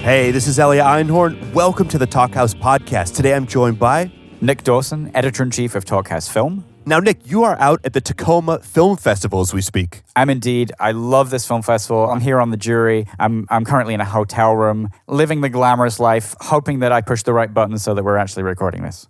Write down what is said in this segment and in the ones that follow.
Hey, this is Elliot Einhorn. Welcome to the Talkhouse Podcast. Today I'm joined by Nick Dawson, Editor-in-Chief of Talkhouse Film. Now, Nick, you are out at the Tacoma Film Festival as we speak. I'm indeed. I love this film festival. I'm here on the jury. I'm currently in a hotel room, living the glamorous life, hoping that I push the right button so that we're actually recording this.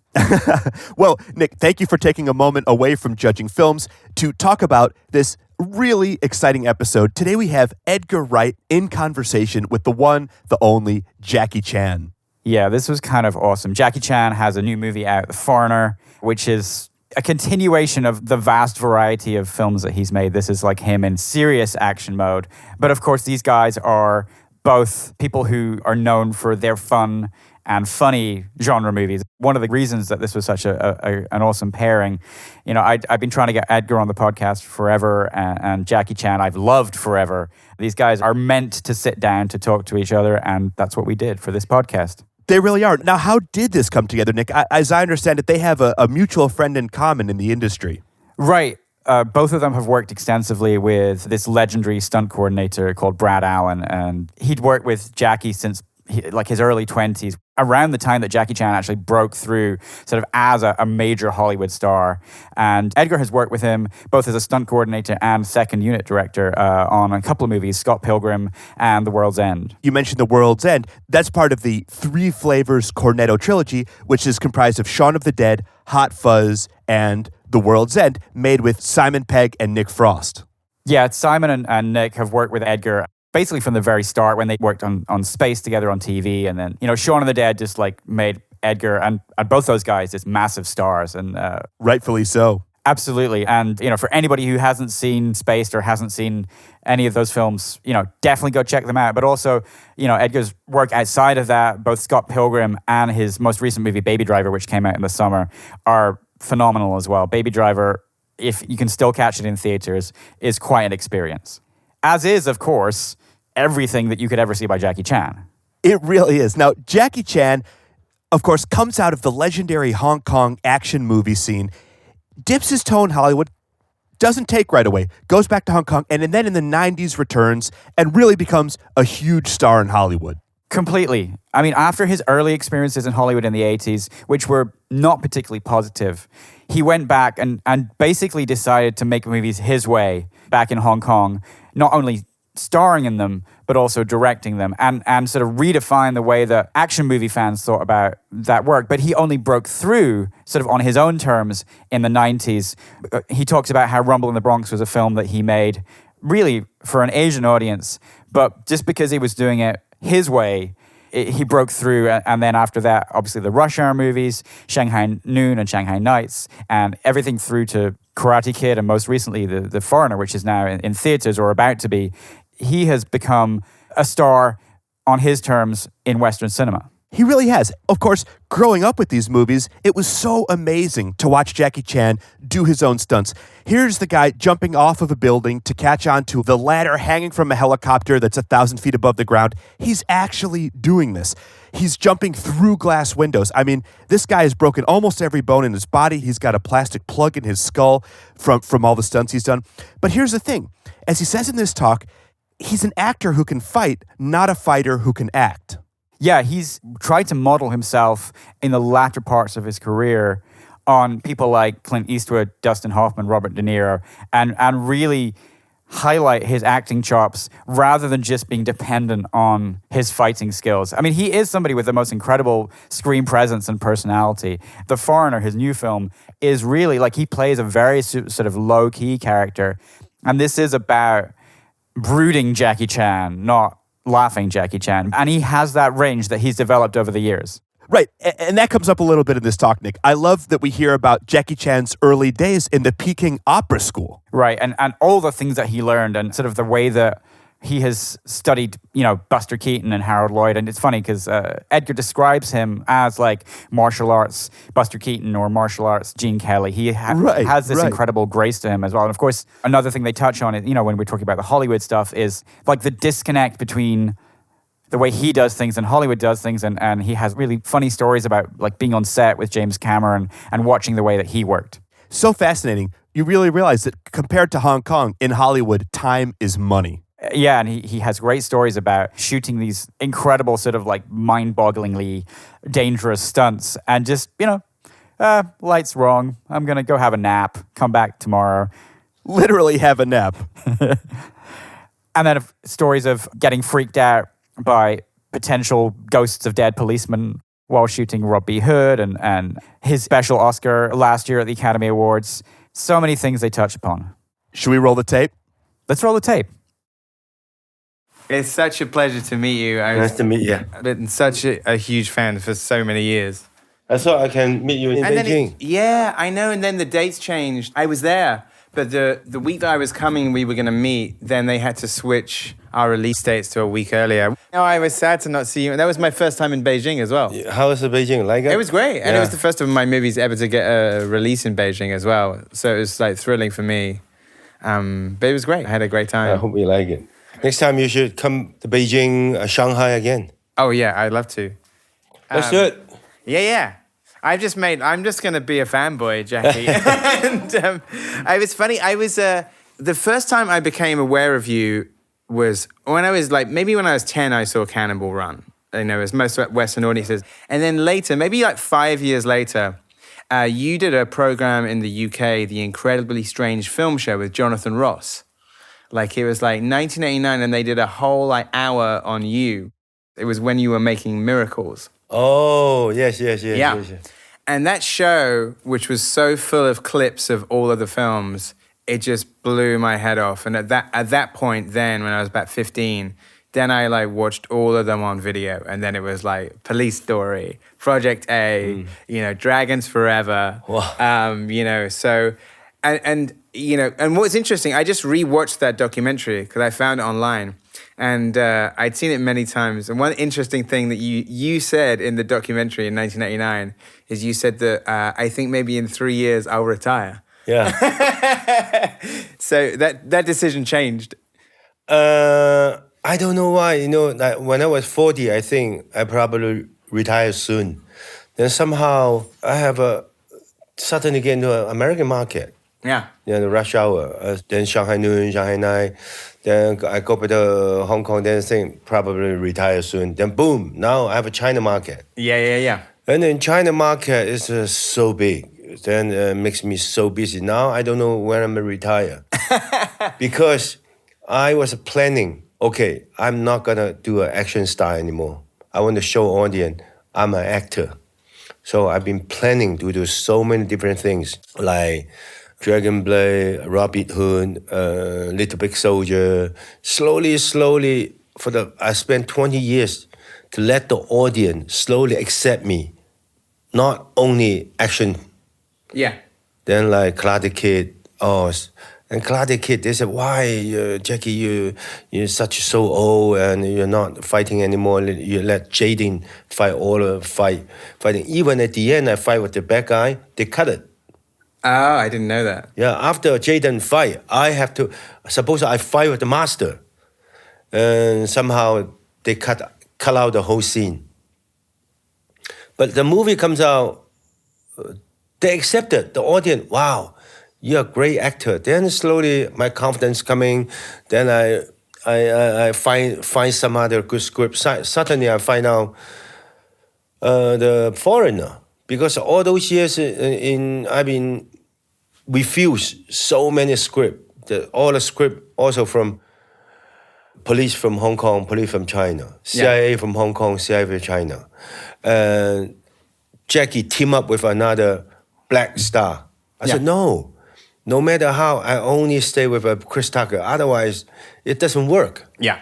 Well, Nick, thank you for taking a moment away from judging films to talk about this really exciting episode. Today we have Edgar Wright in conversation with the one, the only Jackie Chan. Yeah, this was kind of awesome. Jackie Chan has a new movie out, The Foreigner, which is a continuation of the vast variety of films that he's made. This is like him in serious action mode. But of course, these guys are both people who are known for their fun and funny genre movies. One of the reasons that this was such an awesome pairing, you know, I've been trying to get Edgar on the podcast forever, and Jackie Chan I've loved forever. These guys are meant to sit down to talk to each other, and that's what we did for this podcast. They really are. Now, how did this come together, Nick? As I understand it, they have a mutual friend in common in the industry. Right. Both of them have worked extensively with this legendary stunt coordinator called Brad Allen, and he'd worked with Jackie since his early 20s, around the time that Jackie Chan actually broke through sort of as a major Hollywood star. And Edgar has worked with him both as a stunt coordinator and second unit director on a couple of movies, Scott Pilgrim and The World's End. You mentioned The World's End. That's part of the Three Flavors Cornetto trilogy, which is comprised of Shaun of the Dead, Hot Fuzz, and The World's End, made with Simon Pegg and Nick Frost. Yeah, Simon and Nick have worked with Edgar basically from the very start when they worked on Space together on TV. And then, you know, Shaun of the Dead just made Edgar and both those guys just massive stars. And rightfully so. Absolutely. And, you know, for anybody who hasn't seen Spaced or hasn't seen any of those films, you know, definitely go check them out. But also, you know, Edgar's work outside of that, both Scott Pilgrim and his most recent movie, Baby Driver, which came out in the summer, are phenomenal as well. Baby Driver, if you can still catch it in theaters, is quite an experience. As is, of course, everything that you could ever see by Jackie Chan. It really is. Now, Jackie Chan, of course, comes out of the legendary Hong Kong action movie scene, dips his toe in Hollywood, doesn't take right away, goes back to Hong Kong, and then in the 90s returns and really becomes a huge star in Hollywood. Completely. I mean, after his early experiences in Hollywood in the 80s, which were not particularly positive, he went back and basically decided to make movies his way back in Hong Kong, not only starring in them, but also directing them and sort of redefine the way that action movie fans thought about that work. But he only broke through sort of on his own terms in the 90s. He talks about how Rumble in the Bronx was a film that he made really for an Asian audience, but just because he was doing it his way, he broke through. And then after that, obviously the Rush Hour movies, Shanghai Noon and Shanghai Nights, and everything through to Karate Kid and most recently The Foreigner, which is now in theaters or about to be. He has become a star on his terms in Western cinema. He really has. Of course, growing up with these movies, it was so amazing to watch Jackie Chan do his own stunts. Here's the guy jumping off of a building to catch onto the ladder hanging from a helicopter that's 1,000 feet above the ground. He's actually doing this. He's jumping through glass windows. I mean, this guy has broken almost every bone in his body. He's got a plastic plug in his skull from all the stunts he's done. But here's the thing. As he says in this talk, he's an actor who can fight, not a fighter who can act. Yeah, he's tried to model himself in the latter parts of his career on people like Clint Eastwood, Dustin Hoffman, Robert De Niro, and really highlight his acting chops rather than just being dependent on his fighting skills. I mean, he is somebody with the most incredible screen presence and personality. The Foreigner, his new film, is really he plays a very sort of low-key character. And this is about brooding Jackie Chan, not laughing Jackie Chan. And he has that range that he's developed over the years. Right. And that comes up a little bit in this talk, Nick. I love that we hear about Jackie Chan's early days in the Peking Opera School. Right. And all the things that he learned and sort of the way that he has studied, you know, Buster Keaton and Harold Lloyd. And it's funny because Edgar describes him as martial arts Buster Keaton or martial arts Gene Kelly. He has this incredible grace to him as well. And of course, another thing they touch on, you know, when we're talking about the Hollywood stuff is the disconnect between the way he does things and Hollywood does things. And he has really funny stories about being on set with James Cameron and watching the way that he worked. So fascinating. You really realize that compared to Hong Kong, in Hollywood, time is money. Yeah, and he has great stories about shooting these incredible sort of like mind-bogglingly dangerous stunts and just, light's wrong. I'm going to go have a nap, come back tomorrow. Literally have a nap. And then stories of getting freaked out by potential ghosts of dead policemen while shooting Robbie Hood and his special Oscar last year at the Academy Awards. So many things they touch upon. Should we roll the tape? Let's roll the tape. It's such a pleasure to meet you. Nice to meet you. I've been such a huge fan for so many years. I thought I can meet you in Beijing. Yeah, I know. And then the dates changed. I was there, but the week that I was coming, we were going to meet. Then they had to switch our release dates to a week earlier. I was sad to not see you. And that was my first time in Beijing as well. How was Beijing? Like it? It was great. And it was the first of my movies ever to get a release in Beijing as well. So it was like thrilling for me. But it was great. I had a great time. I hope you like it. Next time you should come to Beijing, Shanghai again. Oh, yeah, I'd love to. Let's do it. Yeah. I'm just going to be a fanboy, Jackie. And it was funny. The first time I became aware of you was when I was maybe when I was 10, I saw Cannonball Run. As most Western audiences. And then later, maybe 5 years later, you did a program in the UK, The Incredibly Strange Film Show with Jonathan Ross. It was 1989, and they did a whole hour on you. It was when you were making Miracles. Oh, yes. And that show, which was so full of clips of all of the films, it just blew my head off. And at that point then, when I was about 15, then I watched all of them on video. And then it was Police Story, Project A, Dragons Forever. Wow. So... And what's interesting, I just rewatched that documentary because I found it online, and I'd seen it many times. And one interesting thing that you said in the documentary in 1989 is you said that I think maybe in 3 years I'll retire. Yeah. So that decision changed. I don't know why. When I was 40, I think I probably retire soon. Then somehow I have suddenly get into an American market. Yeah. The rush hour, then Shanghai noon, Shanghai night, then I go back to Hong Kong, then think probably retire soon. Then boom, now I have a China market. Yeah. And then China market is so big, then makes me so busy. Now I don't know when I'm gonna retire. Because I was planning, okay, I'm not gonna do an action star anymore. I want to show audience I'm an actor. So I've been planning to do so many different things like Dragon Blade, Robin Hood, Little Big Soldier. Slowly, I spent 20 years to let the audience slowly accept me. Not only action. Yeah. Then Karate Kid. And Karate Kid, they said, why, Jackie, you're so old and you're not fighting anymore. You let Jaden fight all the fighting. Even at the end, I fight with the bad guy, they cut it. Oh, I didn't know that. Yeah, after Jaden fight, suppose I fight with the master. And somehow they cut out the whole scene. But the movie comes out, they accepted, the audience, wow, you're a great actor. Then slowly my confidence coming, then I find some other good script. Suddenly I find out The Foreigner. Because all those years I've been refused so many scripts. All the script also from police from Hong Kong, police from China, CIA from Hong Kong, CIA from China. And Jackie team up with another black star. I said, no matter how, I only stay with Chris Tucker. Otherwise, it doesn't work. Yeah.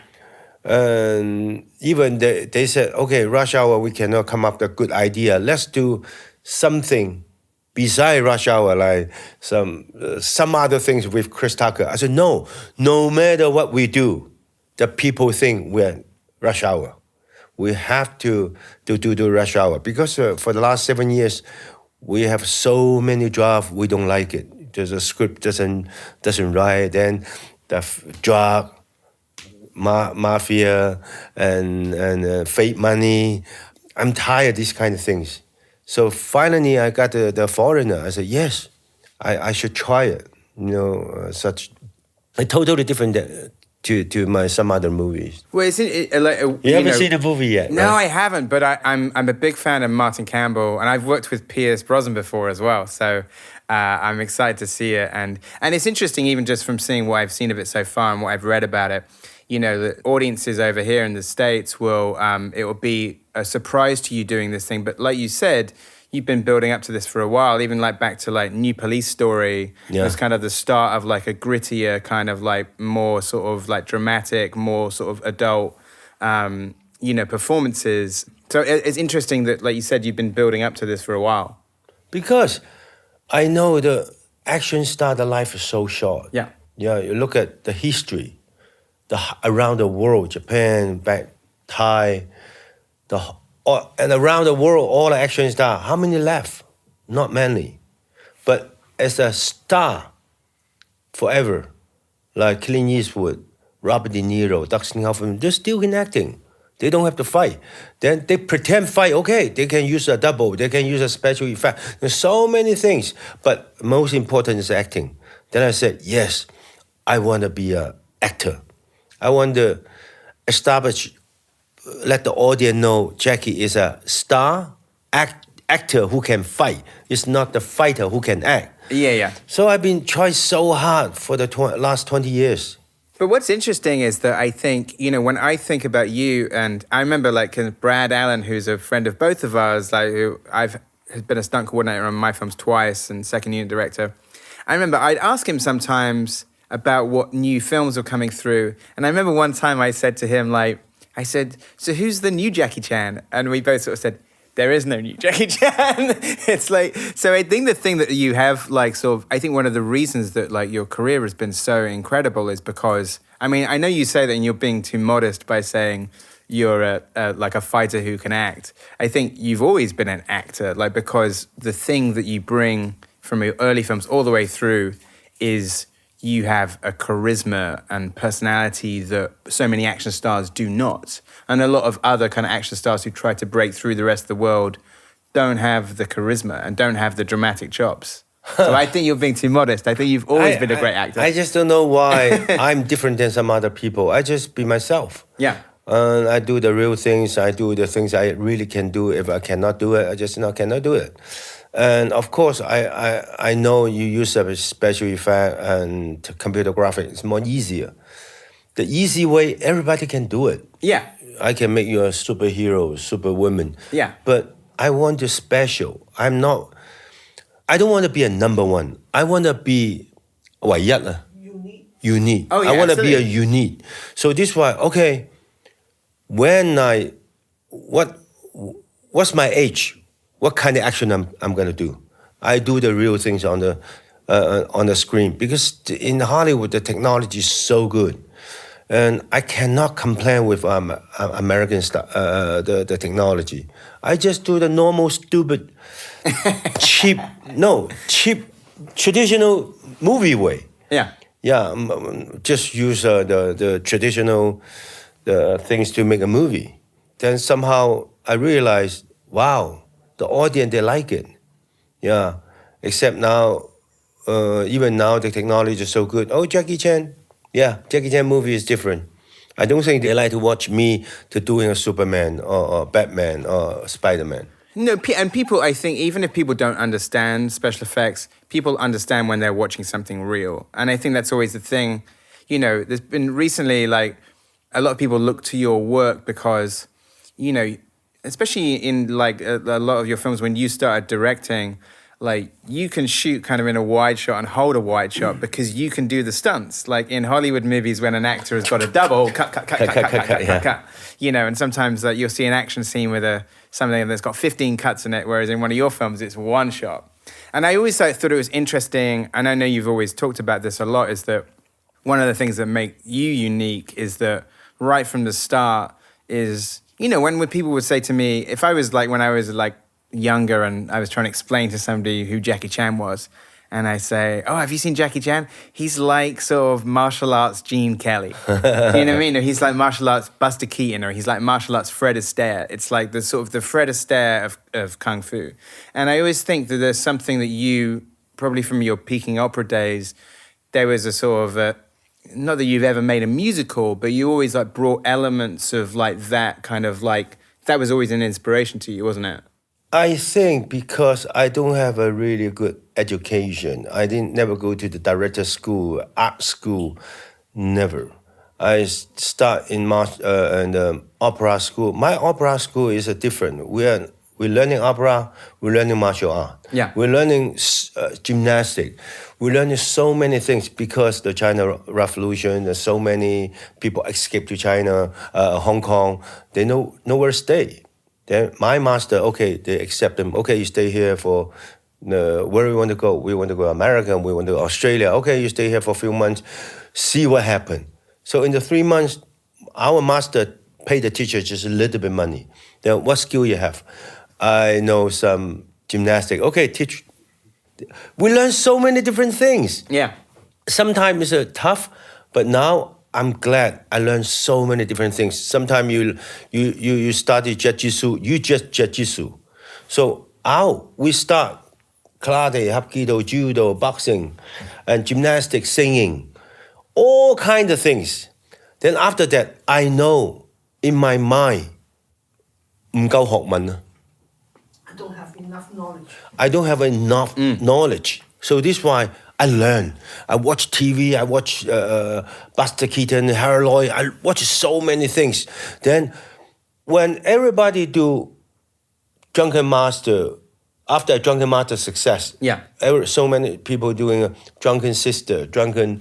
And even they said, okay, Rush Hour, we cannot come up with a good idea. Let's do something beside Rush Hour, like some other things with Chris Tucker. I said, no matter what we do, the people think we're Rush Hour. We have to do the Rush Hour. Because for the last 7 years, we have so many drafts, we don't like it. There's a script doesn't write, then the drug, mafia, and fake money. I'm tired of these kind of things. So finally, I got the Foreigner. I said, yes, I should try it. Such a totally different to my some other movies. Well, You haven't seen the movie yet, No, right? I haven't, but I'm a big fan of Martin Campbell, and I've worked with Pierce Brosnan before as well, so I'm excited to see it. And it's interesting, even just from seeing what I've seen of it so far and what I've read about it. You know, the audiences over here in the States it will be a surprise to you doing this thing. But like you said, you've been building up to this for a while, even like back to like New Police Story. Yeah. It was kind of the start of like a grittier kind of like more sort of like dramatic, more sort of adult, performances. So it's interesting that, like you said, you've been building up to this for a while. Because I know the action star, the life is so short. Yeah. Yeah, you look at the history, around the world, Japan, back Thai, and around the world, all the action stars. How many left? Not many. But as a star, forever, like Clint Eastwood, Robert De Niro, Dustin Hoffman, they're still in acting. They don't have to fight. Then they pretend fight, okay, they can use a double, they can use a special effect. There's so many things, but most important is acting. Then I said, yes, I want to be an actor. I want to let the audience know Jackie is a star actor who can fight. It's not the fighter who can act. Yeah. So I've been trying so hard for the last 20 years. But what's interesting is that I think, when I think about you, and I remember like Brad Allen, who's a friend of both of ours, like who has been a stunt coordinator on my films twice and second unit director. I remember I'd ask him sometimes about what new films were coming through. And I remember one time I said to him, I said, so who's the new Jackie Chan? And we both sort of said, there is no new Jackie Chan. It's like, so I think the thing that you have, like, sort of, I think one of the reasons that, like, your career has been so incredible is because, I mean, I know you say that and you're being too modest by saying you're like a fighter who can act. I think you've always been an actor, like, because the thing that you bring from your early films all the way through is you have a charisma and personality that so many action stars do not. And a lot of other kind of action stars who try to break through the rest of the world don't have the charisma and don't have the dramatic chops. So I think you're being too modest. I think you've always been a great actor. I just don't know why I'm different than some other people. I just be myself. Yeah. I do the real things. I do the things I really can do. If I cannot do it, I just cannot do it. And of course, I know you use a special effect and computer graphics. It's more easier. The easy way, everybody can do it. Yeah. I can make you a superhero, superwoman. Yeah. But I want to special. I don't want to be a number one. I want to be unique. Oh, yeah, I want to be a absolutely. unique. So this is why, okay, what's my age? What kind of action I'm going to do? I do the real things on the screen because in Hollywood the technology is so good, and I cannot complain with American the technology. I just do the normal stupid, cheap traditional movie way. Yeah. Yeah, just use the traditional things to make a movie. Then somehow I realized, wow. The audience, they like it. Yeah. Except now, even now, the technology is so good. Oh, Jackie Chan. Yeah, Jackie Chan movie is different. I don't think they like to watch me to doing a Superman or Batman or Spider-Man. No, and people, I think, even if people don't understand special effects, people understand when they're watching something real. And I think that's always the thing. There's been recently, like, a lot of people look to your work because, especially in like a lot of your films, when you started directing, like you can shoot kind of in a wide shot and hold a wide shot because you can do the stunts. Like in Hollywood movies, when an actor has got a double, cut. And sometimes you'll see an action scene with something that's got 15 cuts in it, whereas in one of your films, it's one shot. And I always thought it was interesting, and I know you've always talked about this a lot, is that one of the things that make you unique is that right from the start is, when people would say to me, if I was like, when I was like younger and I was trying to explain to somebody who Jackie Chan was, and I say, oh, have you seen Jackie Chan? He's like sort of martial arts Gene Kelly. You know what I mean? Or he's like martial arts Buster Keaton, or he's like martial arts Fred Astaire. It's like the sort of the Fred Astaire of Kung Fu. And I always think that there's something that you, probably from your Peking opera days, there was a sort of not that you've ever made a musical, but you always like brought elements of like that kind of like, that was always an inspiration to you, wasn't it? I think because I don't have a really good education, I didn't never go to the director school, art school, never. I start in opera school. My opera school is different. We're learning opera, we're learning martial art. Yeah. We're learning gymnastics. We're learning so many things because the China Revolution, there's so many people escaped to China, Hong Kong. They know nowhere to stay. Then my master, okay, they accept them. Okay, you stay here for where we want to go. We want to go to America, we want to go to Australia. Okay, you stay here for a few months, see what happens. So in the 3 months, our master paid the teacher just a little bit money. Then what skill you have? I know some gymnastics. Okay, teach. We learn so many different things. Yeah. Sometimes it's tough, but now I'm glad I learned so many different things. Sometimes you study jiu-jitsu, you just jiu-jitsu. So we start karate, hapkido, judo, boxing, and gymnastics, singing, all kinds of things. Then after that, I know in my mind, 唔夠學問啊。I don't have enough knowledge. I don't have enough knowledge. So this is why I learn. I watch TV, I watch Buster Keaton, Harold Lloyd, I watch so many things. Then when everybody do Drunken Master, after Drunken Master success, Yeah. so many people doing a Drunken Sister, Drunken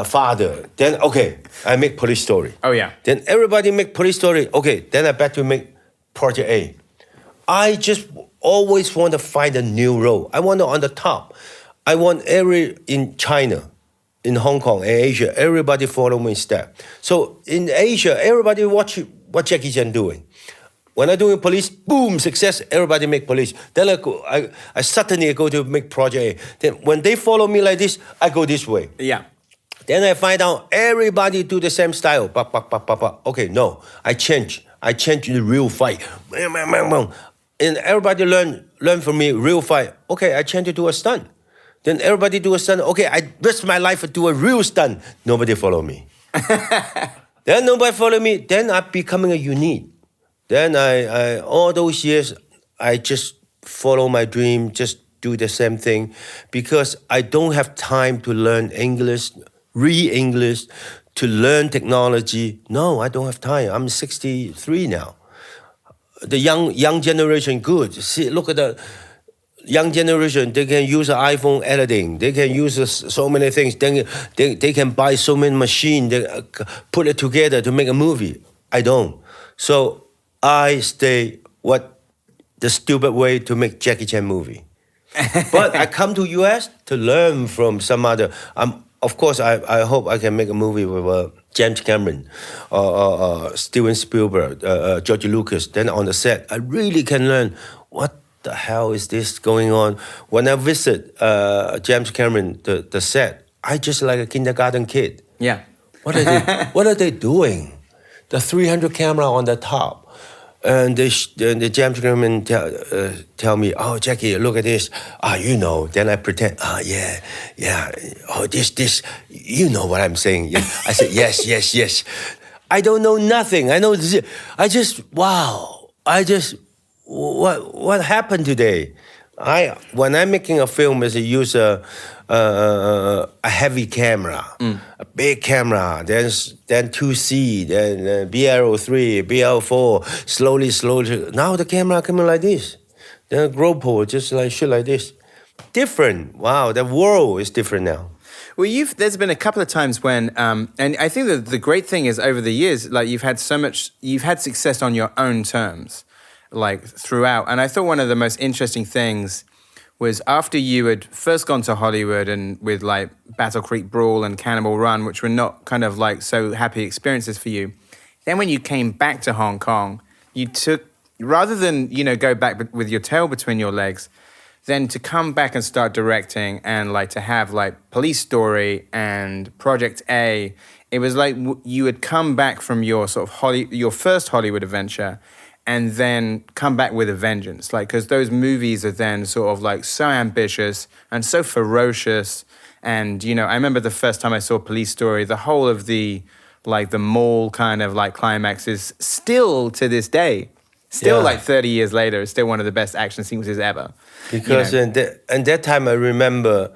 Father. Then, okay, I make Police Story. Oh, yeah. Then everybody make Police Story. Okay, then I back to make Project A. I just always want to find a new role. I want to on the top. I want in China, in Hong Kong, in Asia, everybody follow my step. So in Asia, everybody watch what Jackie Chan doing. When I doing police, boom, success, everybody make police. Then I suddenly go to make Project A. Then when they follow me like this, I go this way. Yeah. Then I find out everybody do the same style. Okay, no, I change. I change to the real fight. And everybody learn from me, real fight. Okay, I change to do a stunt. Then everybody do a stunt. Okay, I risk my life to do a real stunt. Nobody follow me. Then nobody follow me. Then I'm becoming a unique. Then I all those years, I just follow my dream, just do the same thing. Because I don't have time to learn English, read English, to learn technology. No, I don't have time. I'm 63 now. The young generation, good. See, look at the young generation. They can use iPhone editing. They can use so many things. Then they can buy so many machines. They put it together to make a movie. I don't. So I stay the stupid way to make Jackie Chan movie. But I come to US to learn from some other. Of course, I hope I can make a movie with James Cameron, Steven Spielberg, George Lucas. Then on the set, I really can learn what the hell is this going on. When I visit James Cameron, the set, I just like a kindergarten kid. Yeah. What are they doing? The 300 camera on the top. And the James Cameron tell me, oh, Jackie, look at this. You know. Then I pretend, yeah. Oh, this, you know what I'm saying. Yeah. I said, yes. I don't know nothing. I know this. What happened today? When I'm making a film, I use a heavy camera, a big camera, then 2C, then BL3, BL4, slowly. Now the camera coming like this. Then a GoPro, just like shit like this. Different. Wow, the world is different now. Well, there's been a couple of times when, and I think that the great thing is over the years, like you've had success on your own terms, like throughout. And I thought one of the most interesting things was after you had first gone to Hollywood and with like Battle Creek Brawl and Cannibal Run, which were not kind of like so happy experiences for you. Then when you came back to Hong Kong, you took, rather than, go back with your tail between your legs, then to come back and start directing and like to have like Police Story and Project A, it was like you had come back from your sort of your first Hollywood adventure and then come back with a vengeance. Like, because those movies are then sort of like so ambitious and so ferocious And, you know, I remember the first time I saw Police Story, the whole of the mall kind of like climax is still to this day, still like 30 years later, it's still one of the best action sequences ever. Because you know? in that time, I remember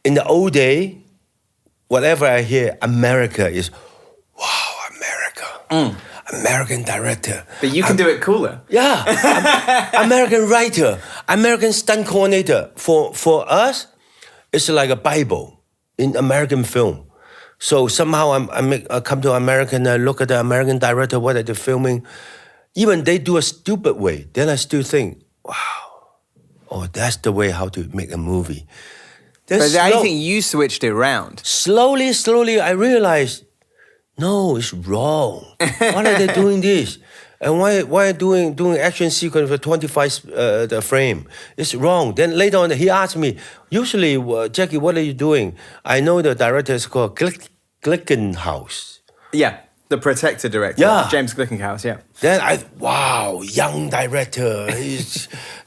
in the old day, whatever I hear, America is, wow, America. American director. But you can do it cooler. Yeah. American writer, American stunt coordinator. For us, it's like a Bible in American film. So somehow I come to America and I look at the American director, what are they filming? Even they do a stupid way. Then I still think, wow, oh, that's the way how to make a movie. Then But I think you switched it around. Slowly, I realized, no, it's wrong. Why are they doing this? And why doing action sequence for 25 the frame? It's wrong. Then later on, he asked me, usually, Jackie, what are you doing? I know the director is called Glickenhaus. Yeah, the Protector director. Yeah. James Glickenhaus, yeah. Then wow, young director.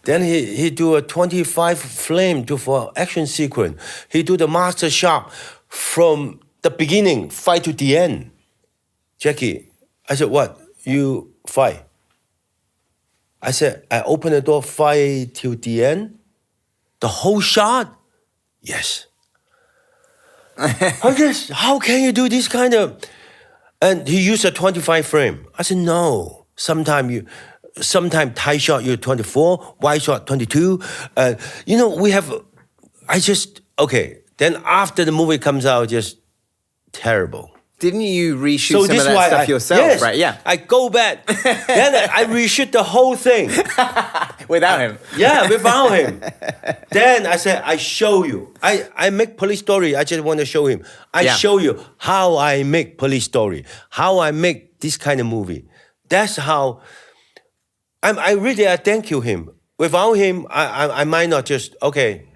Then he do a 25 frame for action sequence. He do the master shot from the beginning, fight to the end. Jackie, I said, what? You fight? I said, I open the door, fight till the end? The whole shot? Yes. I guess, how can you do this kind of... And he used a 25 frame. I said, no. Sometimes tight shot, you're 24, wide shot, 22. You know, Then after the movie comes out, just terrible. Didn't you reshoot some of that stuff yourself, yes, right? Yeah. I go back. Then I reshoot the whole thing. Without him. Yeah, without him. Then I said, I show you. I make Police Story. I just want to show him. I show you how I make Police Story, how I make this kind of movie. That's how I thank you him. Without him, I might not just, okay.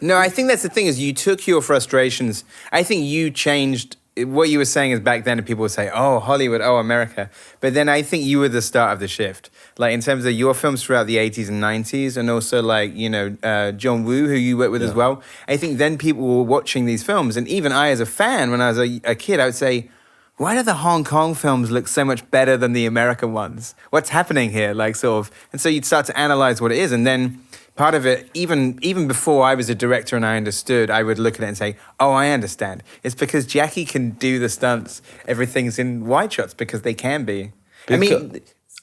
No, I think that's the thing is you took your frustrations. I think you changed. What you were saying is back then people would say, oh, Hollywood, oh, America. But then I think you were the start of the shift. Like in terms of your films throughout the 80s and 90s and also like, you know, John Woo, who you worked with as well. I think then people were watching these films. And even I as a fan, when I was a kid, I would say, why do the Hong Kong films look so much better than the American ones? What's happening here? Like sort of, and so you'd start to analyze what it is. And then part of it, even before I was a director and I understood, I would look at it and say, oh, I understand. It's because Jackie can do the stunts. Everything's in wide shots because they can be.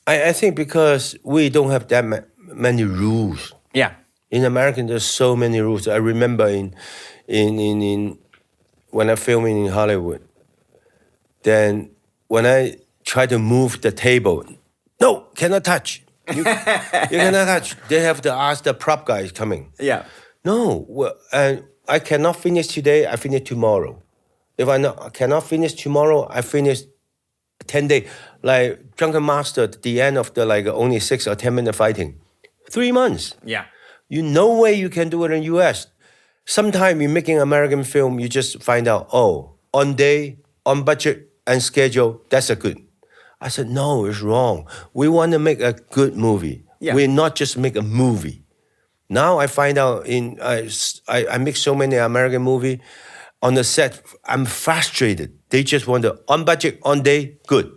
I think because we don't have that many rules. Yeah. In America, there's so many rules. I remember in when I'm filming in Hollywood, then when I try to move the table, no, cannot touch. You cannot touch. They have to ask the prop guys coming. Yeah. No, and I cannot finish today. I finish tomorrow. If I cannot finish tomorrow, I finish 10 days. Like Drunken Master, the end of the only 6 or 10 minute fighting, 3 months. Yeah. No way you can do it in the US. Sometimes you're making American film, you just find out, on day, on budget, and schedule, that's a good. I said, no, it's wrong. We want to make a good movie. Yeah. We're not just make a movie. Now I find out I make so many American movie. On the set, I'm frustrated. They just want to, on budget, on day, good.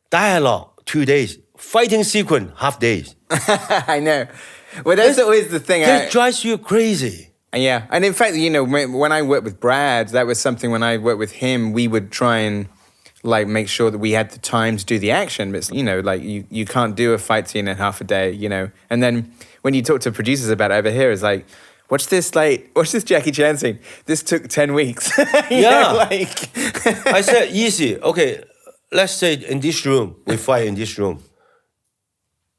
Dialogue, 2 days. Fighting sequence, half days. I know. Well, that's always the thing. That drives you crazy. Yeah. And in fact, you know, when I worked with Brad, that was something when I worked with him, we would try and make sure that we had the time to do the action. But, you know, you can't do a fight scene in half a day, you know. And then when you talk to producers about it over here, it's like, watch this Jackie Chan scene. This took 10 weeks. Yeah. I said, easy. Okay, let's say in this room, we fight in this room.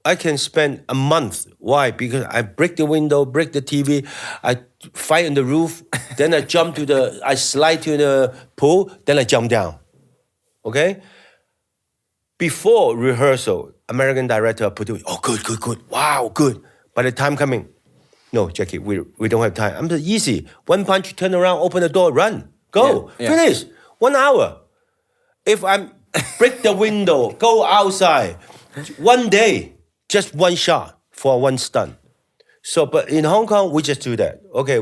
I can spend a month. Why? Because I break the window, break the TV, I fight on the roof, then I I slide to the pool, then I jump down. Okay? Before rehearsal, American director put it, good, wow, good. By the time coming, no, Jackie, we don't have time. I'm just easy. One punch, turn around, open the door, run, go, finish. 1 hour. If I break the window, go outside, 1 day, just one shot for one stunt. So, but in Hong Kong, we just do that. Okay,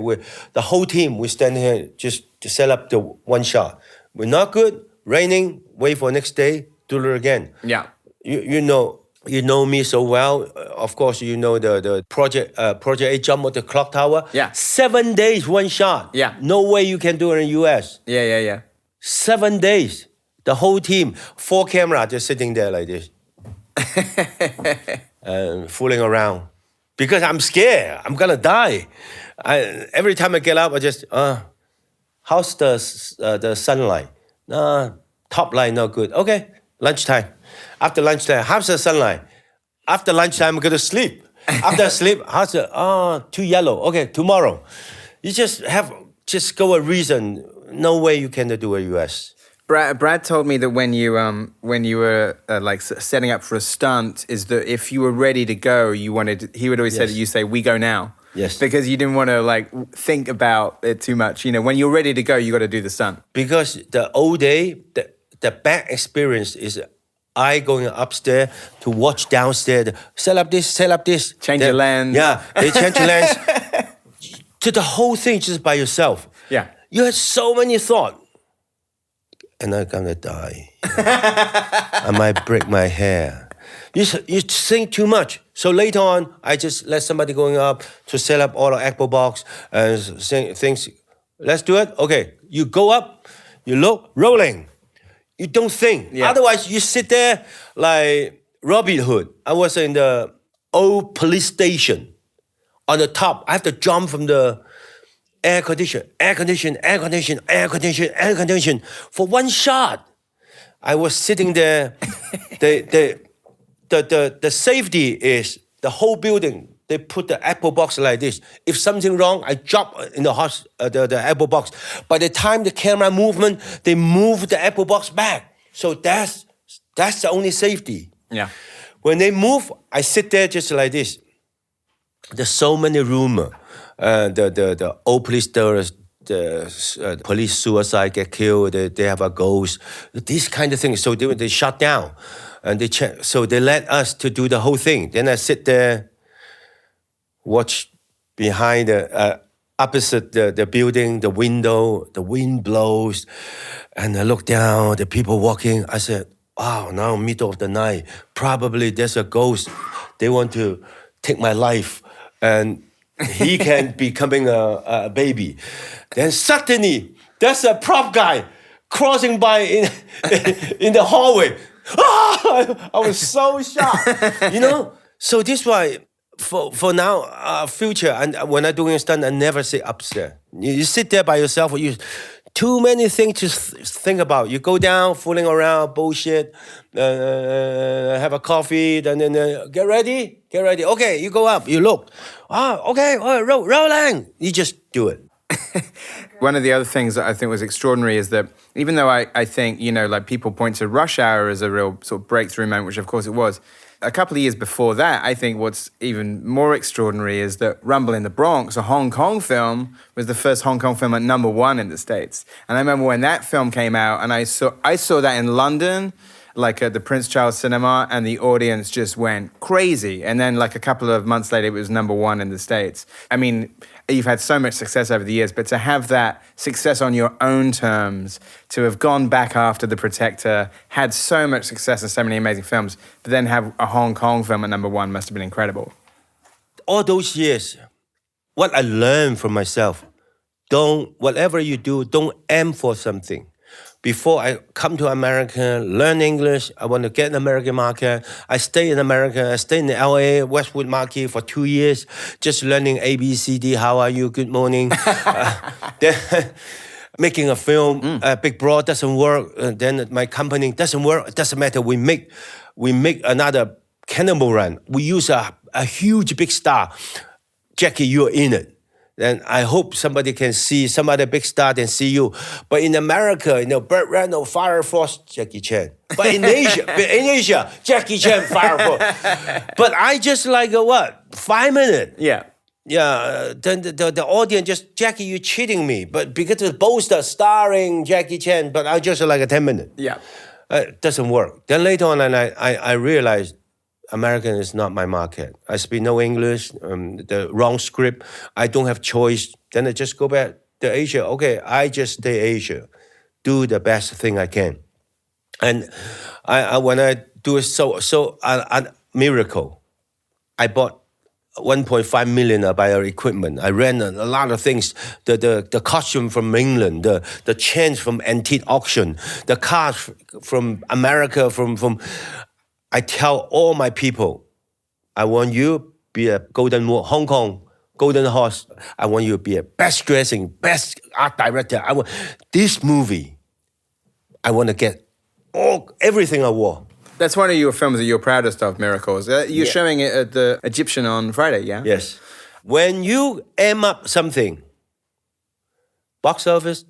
the whole team, we stand here just to set up the one shot. We're not good, raining, wait for next day, do it again. Yeah. You know me so well. Of course, you know the project 8 jump of the clock tower. Yeah. 7 days, one shot. Yeah. No way you can do it in US. Yeah. 7 days. The whole team, 4 camera, just sitting there like this. Fooling around. Because I'm scared. I'm gonna die. Every time I get up, I just, how's the sunlight? Top light not good. Okay, lunchtime. After lunchtime, how's the sunlight? After lunchtime, I'm gonna sleep. After sleep, how's the, too yellow. Okay, tomorrow. You just go a reason. No way you can do a US. Brad told me that when you were like setting up for a stunt, is that if you were ready to go, he would always say that you say, "We go now." Yes. Because you didn't want to like think about it too much. You know, when you're ready to go, you got to do the stunt. Because the old day, the bad experience is I going upstairs to watch downstairs, set up this. Change your lens. Yeah, they change your lens. To the whole thing just by yourself. Yeah. You had so many thoughts. And I'm gonna die. I might break my hair. You think too much. So later on, I just let somebody going up to set up all the Apple box and things. Let's do it. Okay, you go up, you look, rolling. You don't think. Yeah. Otherwise, you sit there like Robin Hood. I was in the old police station. On the top, I have to jump from the air condition for one shot. I was sitting there. The safety is the whole building. They put the Apple box like this. If something wrong, I drop in the Apple box. By the time the camera movement, they move the Apple box back. So that's the only safety. Yeah. When they move, I sit there just like this. There's so many rumors. The old police the police suicide get killed. They have a ghost. These kind of things. So they shut down, and they check. So they let us to do the whole thing. Then I sit there, watch behind opposite the building, the window. The wind blows, and I look down. The people walking. I said, "Wow! Now middle of the night. Probably there's a ghost. They want to take my life." And he can becoming a baby. Then suddenly, there's a prop guy crossing by in the hallway. I was so shocked, So this why, for now, future, and when I'm doing a stunt, I never sit upstairs. You sit there by yourself, too many things to think about. You go down, fooling around, bullshit, have a coffee, then get ready. Okay, you go up, you look. Okay, rolling. You just do it. One of the other things that I think was extraordinary is that even though I think, like people point to Rush Hour as a real sort of breakthrough moment, which of course it was, a couple of years before that, I think what's even more extraordinary is that Rumble in the Bronx, a Hong Kong film, was the first Hong Kong film at #1 in the States. And I remember when that film came out, and I saw that in London, like at the Prince Charles Cinema, and the audience just went crazy. And then like a couple of months later, it was #1 in the States. I mean, you've had so much success over the years, but to have that success on your own terms, to have gone back after The Protector, had so much success and so many amazing films, but then have a Hong Kong film at #1 must have been incredible. All those years, what I learned from myself, whatever you do, don't aim for something. Before I come to America, learn English, I want to get an American market. I stay in America, I stay in the LA, Westwood market for 2 years, just learning ABCD, how are you, good morning. Then making a film, Big Broad doesn't work. Then my company doesn't work. It doesn't matter. We make another Cannonball Run. We use a huge big star. Jackie, you're in it. Then I hope somebody can see some other big star and see you. But in America, Burt Reynolds, Fire Force, Jackie Chan. But in Asia, Jackie Chan, Fire Force. But I just 5 minutes. Yeah. Yeah, then the audience just, Jackie, you're cheating me. But because the poster starring Jackie Chan, but I just 10 minutes. Yeah. It doesn't work. Then later on, and I realized American is not my market. I speak no English, the wrong script. I don't have choice. Then I just go back to Asia. Okay, I just stay Asia, do the best thing I can. And I when I do a miracle, I bought 1.5 million by our equipment. I ran a lot of things. The costume from England, the chains from antique auction, the cars from America, from I tell all my people, I want you be a Hong Kong golden horse. I want you to be a best dressing, best art director. I want this movie. I want to get everything I wore. That's one of your films that you're proudest of, Miracles. You're showing it at the Egyptian on Friday, yeah? Yes. When you aim up something, box office,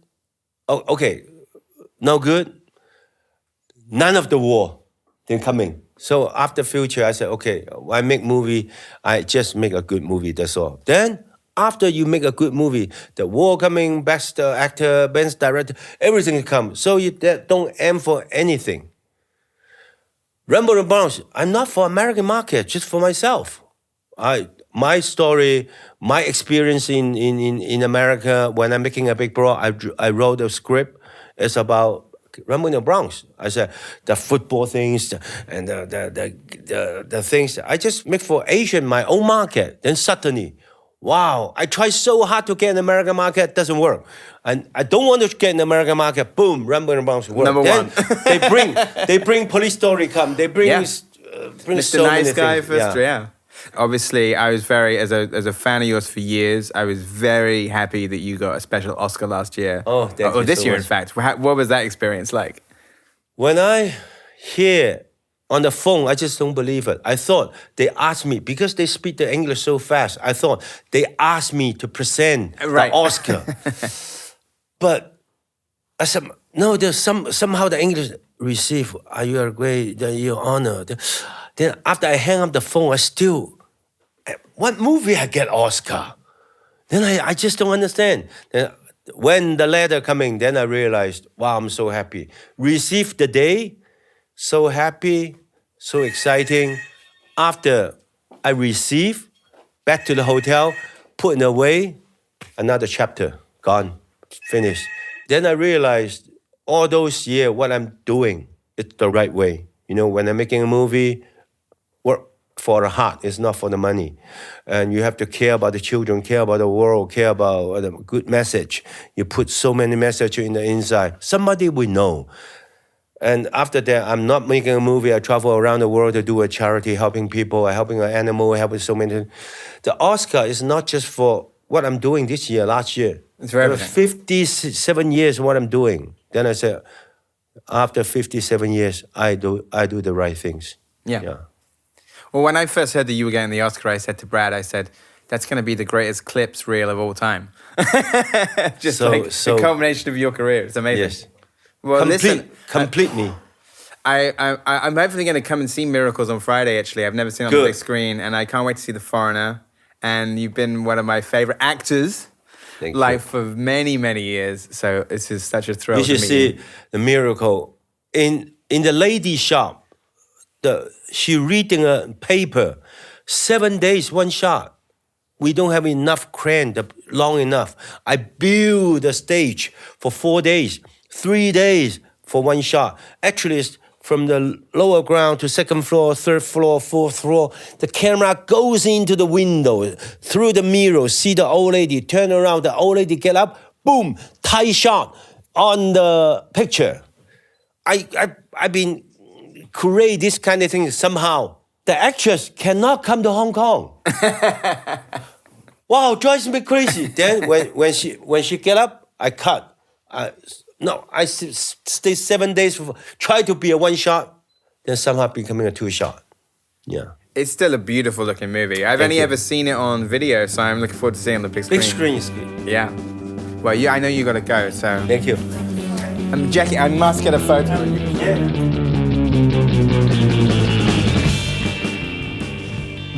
okay, no good. None of the war, then coming. So after Future, I said, okay, I make movie, I just make a good movie, that's all. Then after you make a good movie, the war coming, best actor, best director, everything comes. So you don't aim for anything. Rumble and Bounce, I'm not for American market, just for myself. My story, my experience in America, when I'm making a big bro, I wrote a script. It's about Rumble in the Bronx. I said the football things and the things. I just make for Asian, my own market. Then suddenly, wow, I try so hard to get an American market, doesn't work. And I don't want to get an American market, boom, Rumble in the Bronx work. Number then one. they bring Police Story come, they bring, bring Mr. so Nice many Guy things. first, yeah. Obviously, I was very, as a fan of yours for years, I was very happy that you got a special Oscar last year. Oh, thank you this so year, much. in fact. What was that experience like? When I hear on the phone, I just don't believe it. I thought they asked me, because they speak the English so fast, I thought they asked me to present Right. the Oscar. But I said, no, there's somehow the English receive, are you a great, you're honored. Then after I hang up the phone, I still, what movie I get Oscar? Then I just don't understand. Then when the letter coming, then I realized, wow, I'm so happy. Received the day, so happy, so exciting. After I receive, back to the hotel, put it away, another chapter, gone, finished. Then I realized all those years, what I'm doing, it's the right way. You know, when I'm making a movie, work for the heart, it's not for the money. And you have to care about the children, care about the world, care about a good message. You put so many messages in the inside. Somebody will know. And after that, I'm not making a movie. I travel around the world to do a charity, helping people, helping an animal, helping so many. The Oscar is not just for what I'm doing this year, last year. It's for everything. 57 years what I'm doing. Then I said, after 57 years, I do the right things. Yeah. Well, when I first heard that you were getting the Oscar, I said to Brad, I said, that's going to be the greatest clips reel of all time. Just the culmination of your career. It's amazing. Yes. Well, listen. Complete me. I'm hopefully going to come and see Miracles on Friday, actually. I've never seen it on the big screen, and I can't wait to see The Foreigner. And you've been one of my favorite actors for many, many years. So this is such a thrill You to should meet see you. the miracle. In the lady shop, she reading a paper, 7 days, one shot. We don't have enough crane long enough. I build the stage for 4 days, 3 days for one shot. Actually, it's from the lower ground to second floor, third floor, fourth floor. The camera goes into the window, through the mirror, see the old lady, turn around, the old lady get up, boom, tight shot on the picture. I've been create this kind of thing somehow. The actress cannot come to Hong Kong. Wow, drives me crazy. Then when she get up, I cut. I stay 7 days, try to be a one shot, then somehow becoming a two shot. Yeah. It's still a beautiful looking movie. I've only ever seen it on video, so I'm looking forward to seeing it on the big screen. Big screen is good. Yeah. Well, I know you got to go, so. Thank you. Jackie, I must get a photo of you.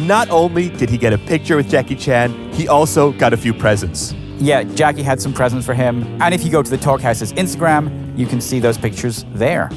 Not only did he get a picture with Jackie Chan, he also got a few presents. Yeah, Jackie had some presents for him. And if you go to the Talkhouse's Instagram, you can see those pictures there.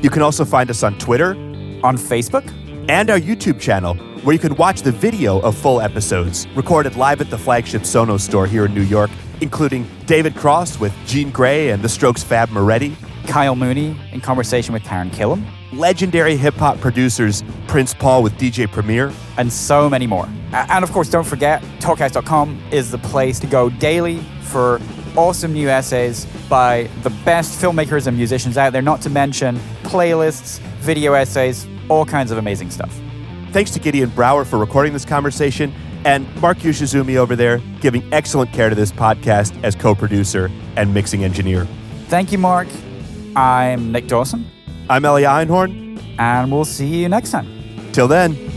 You can also find us on Twitter, On Facebook, and our YouTube channel, where you can watch the video of full episodes recorded live at the flagship Sonos store here in New York, including David Cross with Jean Grey and The Strokes' Fab Moretti, Kyle Mooney in conversation with Taron Killam, legendary hip-hop producers Prince Paul with DJ Premier, and so many more. And of course, don't forget, talkhouse.com is the place to go daily for awesome new essays by the best filmmakers and musicians out there, not to mention playlists, video essays, all kinds of amazing stuff. Thanks to Gideon Brower for recording this conversation, and Mark Yoshizumi over there giving excellent care to this podcast as co-producer and mixing engineer. Thank you, Mark. I'm Nick Dawson. I'm Ellie Einhorn. And we'll see you next time. Till then.